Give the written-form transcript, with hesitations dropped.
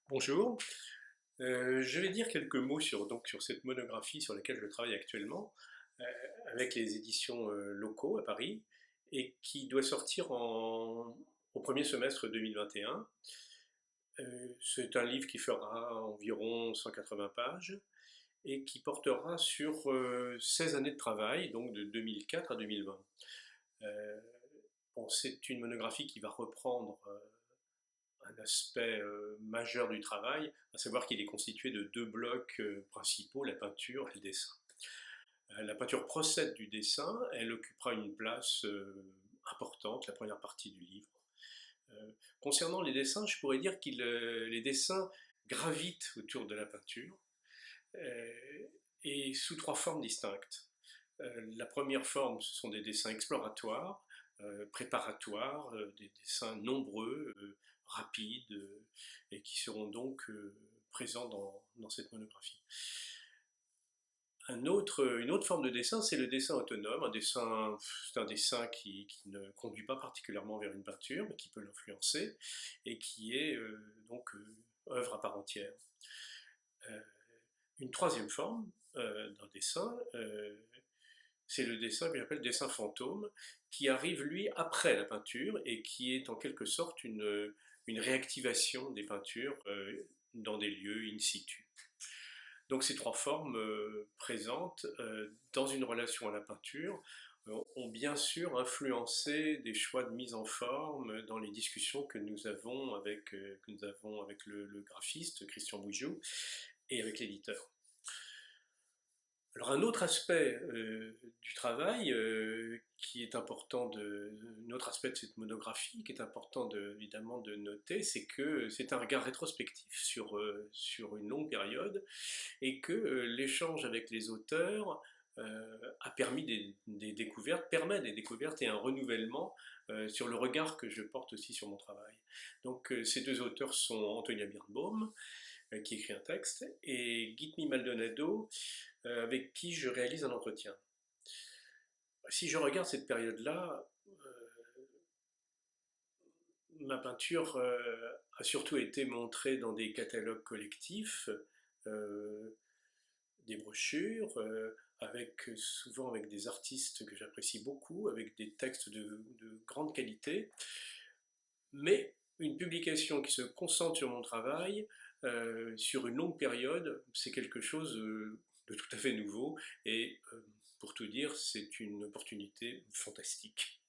Bonjour, je vais dire quelques mots sur cette monographie sur laquelle je travaille actuellement, euh, avec les éditions locaux à Paris, et qui doit sortir au premier semestre 2021. C'est un livre qui fera environ 180 pages et qui portera sur 16 années de travail, donc de 2004 à 2020. Euh, bon, c'est une monographie qui va reprendre un aspect majeur du travail, à savoir qu'il est constitué de deux blocs principaux, la peinture et le dessin. La peinture procède du dessin, elle occupera une place importante, la première partie du livre. Concernant les dessins, je pourrais dire que les dessins gravitent autour de la peinture euh, et sous trois formes distinctes. La première forme, ce sont des dessins exploratoires, préparatoires, des dessins nombreux, rapides, et qui seront donc présents dans cette monographie. Une autre forme de dessin, c'est le dessin autonome. C'est un dessin qui ne conduit pas particulièrement vers une peinture, mais qui peut l'influencer, et qui est œuvre à part entière. Euh, une troisième forme d'un dessin, c'est le dessin que j'appelle dessin fantôme, qui arrive lui après la peinture et qui est en quelque sorte une réactivation des peintures dans des lieux in situ. Donc ces trois formes présentes dans une relation à la peinture ont bien sûr influencé des choix de mise en forme dans les discussions que nous avons avec le graphiste Christian Bouijoux et avec l'éditeur. Alors un autre aspect du travail qui est un autre aspect de cette monographie qui est important évidemment de noter, c'est que c'est un regard rétrospectif sur une longue période et que l'échange avec les auteurs a permis des découvertes, permet des découvertes et un renouvellement sur le regard que je porte aussi sur mon travail. Donc ces deux auteurs sont Antonia Birnbaum, qui écrit un texte, et Gitmi Maldonado, avec qui je réalise un entretien. Si je regarde cette période-là, ma peinture a surtout été montrée dans des catalogues collectifs, euh, des brochures, souvent avec des artistes que j'apprécie beaucoup, avec des textes de grande qualité, mais une publication qui se concentre sur mon travail sur une longue période, c'est quelque chose de tout à fait nouveau et pour tout dire, c'est une opportunité fantastique.